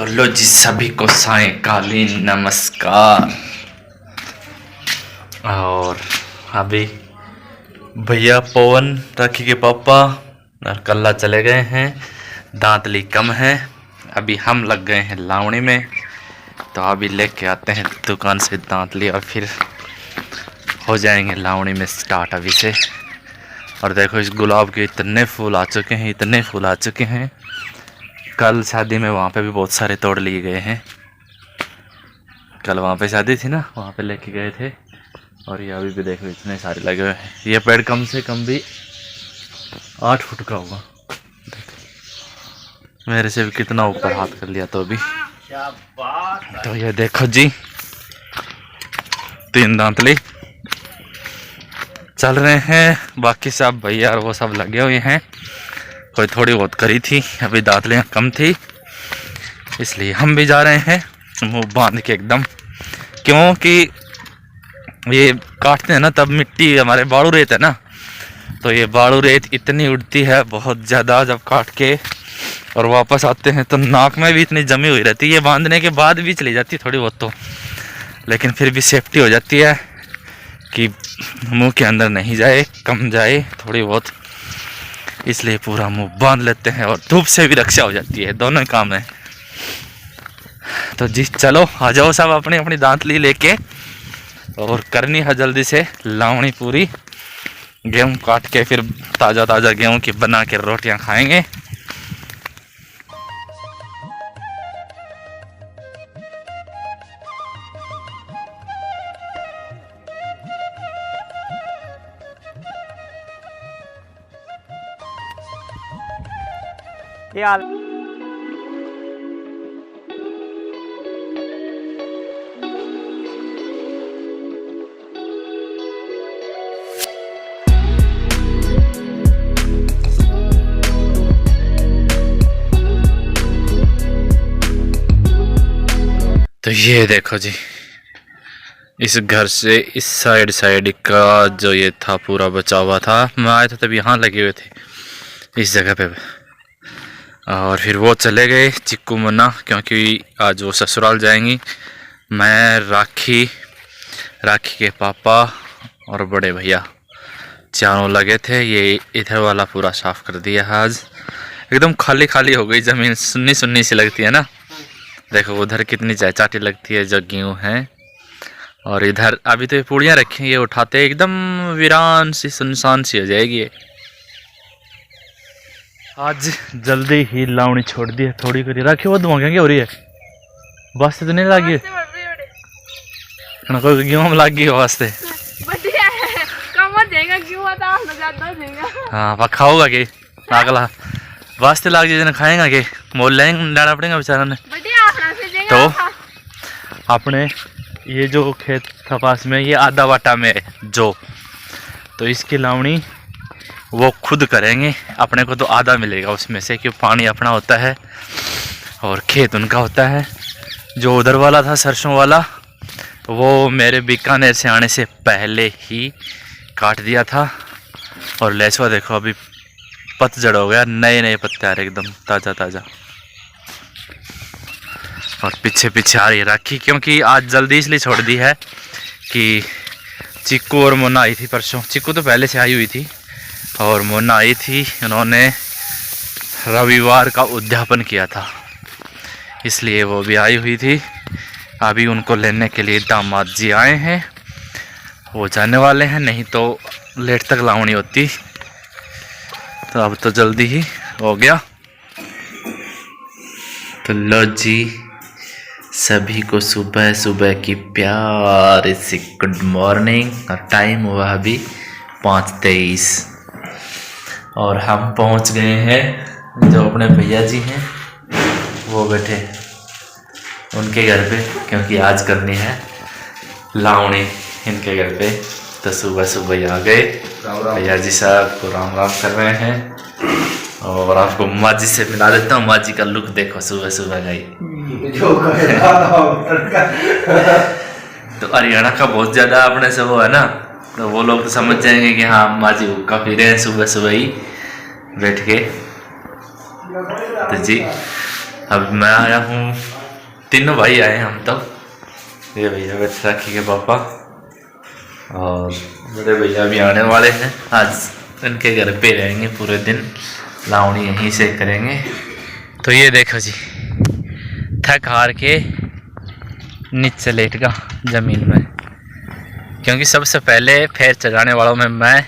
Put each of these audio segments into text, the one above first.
तो लो जी सभी को सायंकालीन नमस्कार। और अभी भैया पवन राखी के पापा और कल्ला चले गए हैं, दांतली कम है। अभी हम लग गए हैं लावणी में, तो अभी लेके आते हैं दुकान से दांतली और फिर हो जाएंगे लावणी में स्टार्ट अभी से। और देखो इस गुलाब के इतने फूल आ चुके हैं, इतने फूल आ चुके हैं। कल शादी में वहाँ पे भी बहुत सारे तोड़ लिए गए हैं। कल वहाँ पे शादी थी ना, वहाँ पे लेके गए थे। और ये अभी भी देखो इतने सारे लगे हुए हैं। ये पेड़ कम से कम भी 8 फुट का होगा। मेरे से भी कितना ऊपर हाथ कर लिया तो अभी। तो ये देखो जी 3 दांतली चल रहे हैं। बाकी सब भैया और वो सब लगे हुए हैं। कोई थोड़ी बहुत करी थी, अभी दांतलियाँ कम थी, इसलिए हम भी जा रहे हैं मुंह बांध के एकदम। क्योंकि ये काटते हैं ना तब मिट्टी हमारे बाड़ू रेत है ना, तो ये बाड़ू रेत इतनी उड़ती है बहुत ज़्यादा। जब काट के और वापस आते हैं तो नाक में भी इतनी जमी हुई रहती है। ये बांधने के बाद भी चली जाती है थोड़ी बहुत तो, लेकिन फिर भी सेफ्टी हो जाती है कि मुंह के अंदर नहीं जाए, कम जाए थोड़ी बहुत, इसलिए पूरा मुंह बांध लेते हैं। और धूप से भी रक्षा हो जाती है, दोनों काम है। तो जी चलो आ जाओ सब अपनी अपनी दांतली लेके, और करनी है जल्दी से लावणी पूरी। गेहूँ काट के फिर ताज़ा ताज़ा गेहूँ की बना के रोटियां खाएंगे। यार तो ये देखो जी इस घर से इस साइड का जो ये था पूरा बचा हुआ था। मैं आया था तब यहाँ लगे हुए थे इस जगह पे। और फिर वो चले गए चिक्कू मुन्ना, क्योंकि आज वो ससुराल जाएंगी। मैं राखी के पापा और बड़े भैया चारों लगे थे। ये इधर वाला पूरा साफ कर दिया है आज। एकदम खाली खाली हो गई ज़मीन, सुन्नी सुन्नी सी लगती है ना। देखो उधर कितनी चाटी लगती है जो गेहूँ है। और इधर अभी तो ये पूड़ियाँ रखी हैं, ये उठाते एकदम वीरान सी सुनसान सी हो जाएगी। आज जल्दी ही लावणी छोड़ दी है, थोड़ी करी राखी वो धुआं क्या हो रही है। बस तो नहीं लगी कोई गेहूँ में लग गई वास्ते। हाँ पक्का होगा कि अगला वास्ते लाग जाए खाएगा कि मोल लेंगे डाला पड़ेगा बेचारा ने। तो अपने ये जो खेत था पास में, ये आधा वाटा में जो, तो इसकी लावणी वो खुद करेंगे। अपने को तो आधा मिलेगा उसमें से, क्योंकि पानी अपना होता है और खेत उनका होता है। जो उधर वाला था सरसों वाला, वो मेरे बीकानेर से आने से पहले ही काट दिया था। और लहसुआ देखो अभी पतझड़ हो गया, नए नए पत्ते आ रहे एकदम ताज़ा ताज़ा। और पीछे पीछे आ रही है राखी, क्योंकि आज जल्दी इसलिए छोड़ दी है कि चिक्कू और मोना आई थी परसों। चिक्कू तो पहले से आई हुई थी और मोना आई थी। उन्होंने रविवार का उद्यापन किया था, इसलिए वो भी आई हुई थी। अभी उनको लेने के लिए दामाद जी आए हैं, वो जाने वाले हैं, नहीं तो लेट तक लावणी होती। तो अब तो जल्दी ही हो गया। तो लो जी सभी को सुबह सुबह की प्यार से गुड मॉर्निंग। और टाइम हुआ अभी 5:23 और हम पहुंच गए हैं। जो अपने भैया जी हैं वो बैठे उनके घर पे, क्योंकि आज करनी है लावणी इनके घर पे। तो सुबह सुबह आ गए। भैया जी साहब को राम राम कर रहे हैं। और आपको माँ जी से मिला देता हूँ। माँ जी का लुक देखो सुबह सुबह गई। तो हरियाणा का बहुत ज़्यादा अपने से वो है ना, तो वो लोग तो समझ जाएंगे कि हाँ माँ जी हुक्का पी रहे हैं सुबह सुबह ही बैठ के। तो जी अब मैं आया हूँ, तीनों भाई आए हैं हम तब। ये भैया बैसाखी के पापा और बड़े भैया भी आने वाले हैं। आज इनके घर पे रहेंगे पूरे दिन, लावणी यहीं से करेंगे। तो ये देखो जी, थक हार के नीचे लेट गया ज़मीन में, क्योंकि सबसे पहले फेर चढ़ाने वालों में मैं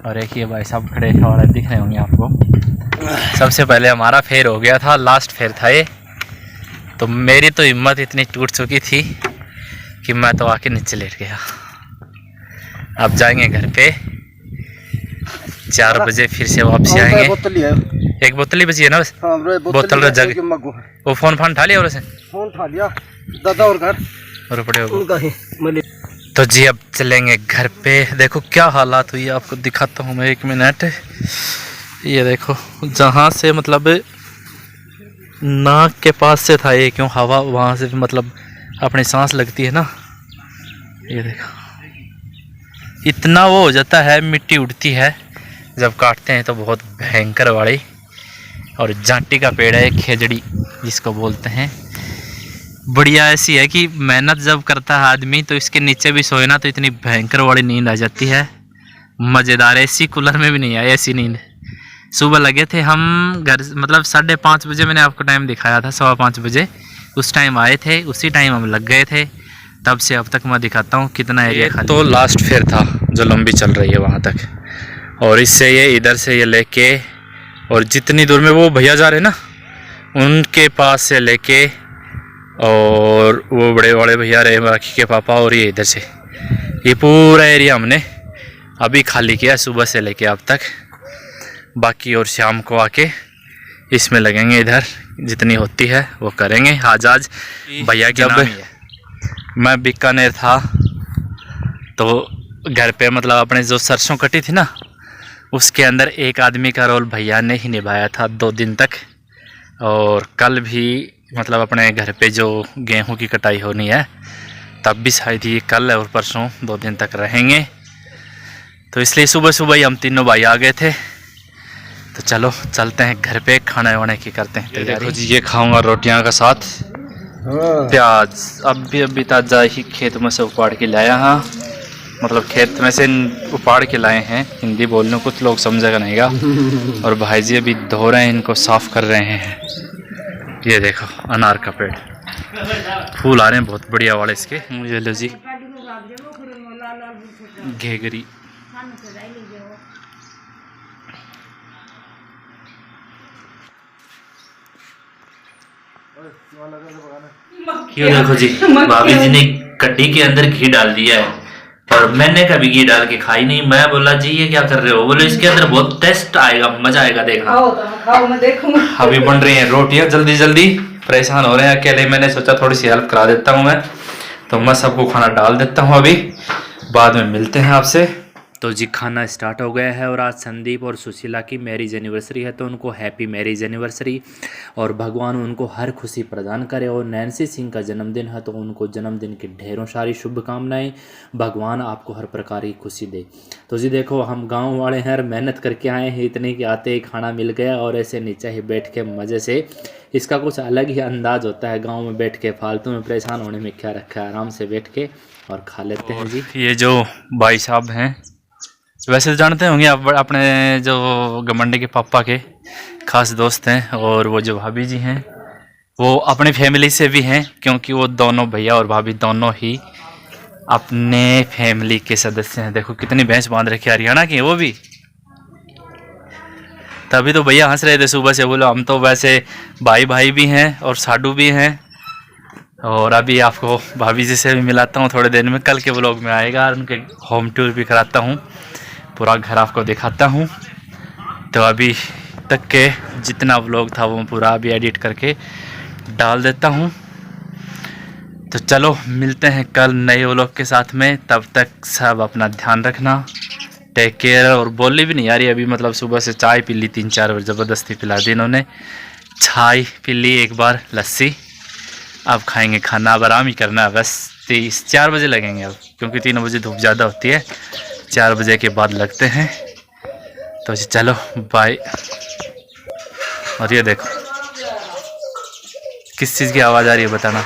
और एक ये भाई साहब खड़े वाले दिख रहे होंगे आपको। सबसे पहले हमारा फेर हो गया था, लास्ट फेर था ये। तो मेरी तो हिम्मत इतनी टूट चुकी थी कि मैं तो आके नीचे लेट गया। अब जाएंगे घर पे, 4 बजे फिर से वापसी आएंगे। एक बोतल ही बची है ना बस? बोतल जग। वो फोन उठा लिया और उसे फोन उठा लिया दादा और घर और पड़े हो। तो जी अब चलेंगे घर पे। देखो क्या हालात हुई है, आपको दिखाता हूँ मैं 1 मिनट। ये देखो जहाँ से मतलब नाक के पास से था ये, क्यों हवा वहाँ से मतलब अपनी सांस लगती है ना। ये देखो इतना वो हो जाता है, मिट्टी उड़ती है जब काटते हैं तो बहुत भयंकर वाली। और जांटी का पेड़ है, खेजड़ी जिसको बोलते हैं। बढ़िया ऐसी है कि मेहनत जब करता है आदमी तो इसके नीचे भी सोए ना तो इतनी भयंकर वाली नींद आ जाती है, मज़ेदार। ऐसी कूलर में भी नहीं आई ऐसी नींद। सुबह लगे थे हम घर, मतलब 5:30 बजे मैंने आपको टाइम दिखाया था, 5:15 बजे उस टाइम आए थे, उसी टाइम हम लग गए थे। तब से अब तक मैं दिखाता हूँ कितना एरिया खाली। तो लास्ट फेयर था जो लंबी चल रही है वहाँ तक, और इससे ये इधर से ये लेके और जितनी दूर में वो भैया जा रहे हैं ना उनके पास से लेके, और वो बड़े बड़े भैया रहे बाकी के पापा, और ये इधर से ये पूरा एरिया हमने अभी खाली किया सुबह से लेके अब तक। बाकी और शाम को आके इसमें लगेंगे, इधर जितनी होती है वो करेंगे। आज भैया की नाम ही है। मैं बीकानेर था तो घर पे मतलब अपने जो सरसों कटी थी ना उसके अंदर एक आदमी का रोल भैया ने ही निभाया था 2 दिन तक। और कल भी मतलब अपने घर पे जो गेहूं की कटाई होनी है तब भी शायद ये कल और परसों 2 दिन तक रहेंगे। तो इसलिए सुबह सुबह ही हम तीनों भाई आ गए थे। तो चलो चलते हैं घर पे, खाने वाने की करते हैं तैयारी। देखो जी ये खाऊंगा रोटियां का साथ प्याज। अभी ताजा ही खेत में से उपाड़ के लाया। हाँ मतलब खेत में से उपाड़ के लाए हैं, हिंदी बोलने कुछ लोग समझेगा नहींगा। और भाई जी अभी धो रहे हैं, इनको साफ कर रहे हैं। ये देखो अनार का पेड़, फूल आ रहे हैं बहुत बढ़िया वाले इसके। मुझे लो जी घेगरी। क्यों देखो जी भाभी जी ने कड्डी के अंदर घी डाल दिया है और मैंने कभी घी डाल के खाई नहीं। मैं बोला जी ये क्या कर रहे हो? बोले इसके अंदर बहुत टेस्ट आएगा, मजा आएगा देखना। खाओ मैं देखूंगा। अभी बन रही हैं रोटियां जल्दी जल्दी, परेशान हो रहे हैं अकेले। मैंने सोचा थोड़ी सी हेल्प करा देता हूँ मैं, तो मैं सबको खाना डाल देता हूँ। अभी बाद में मिलते हैं आपसे। तो जी खाना स्टार्ट हो गया है और आज संदीप और सुशीला की मैरिज एनिवर्सरी है, तो उनको हैप्पी मैरिज एनिवर्सरी और भगवान उनको हर खुशी प्रदान करे। और नैन्सी सिंह का जन्मदिन है तो उनको जन्मदिन की ढेरों सारी शुभकामनाएं, भगवान आपको हर प्रकार की खुशी दे। तो जी देखो हम गांव वाले हैं और मेहनत करके आए हैं इतने कि आते ही खाना मिल गया और ऐसे नीचे ही बैठ के मज़े से, इसका कुछ अलग ही अंदाज होता है गाँव में बैठ के, फालतू में परेशान होने में क्या रखा है, आराम से बैठ के और खा लेते हैं जी। ये जो भाई साहब हैं वैसे तो जानते होंगे आप, अपने जो गमंडी के पापा के खास दोस्त हैं। और वो जो भाभी जी हैं वो अपनी फैमिली से भी हैं, क्योंकि वो दोनों भैया और भाभी दोनों ही अपने फैमिली के सदस्य हैं। देखो कितनी भैंस बांध रखी है, हरियाणा की है वो भी। तभी तो भैया हंस रहे थे सुबह से, बोलो हम तो वैसे भाई भाई भी हैं और साडू भी हैं। और अभी आपको भाभी जी से भी मिलाता हूँ थोड़े देर में, कल के व्लॉग में आएगा और उनके होम टूर भी कराता हूँ, पूरा घर आपको दिखाता हूँ। तो अभी तक के जितना व्लॉग था वो पूरा अभी एडिट करके डाल देता हूँ। तो चलो मिलते हैं कल नए व्लॉग के साथ में, तब तक सब अपना ध्यान रखना, टेक केयर। और बोली भी नहीं आ रही अभी, मतलब सुबह से चाय पी ली 3-4 बार, ज़बरदस्ती पिला दी इन्होंने। चाय पी ली एक बार, लस्सी। अब खाएंगे खाना, अब आराम ही करना है बस। 4 बजे लगेंगे अब, क्योंकि 3 बजे धूप ज़्यादा होती है, 4 बजे के बाद लगते हैं। तो चलो बाय। और ये देखो किस चीज़ की आवाज़ आ रही है बताना।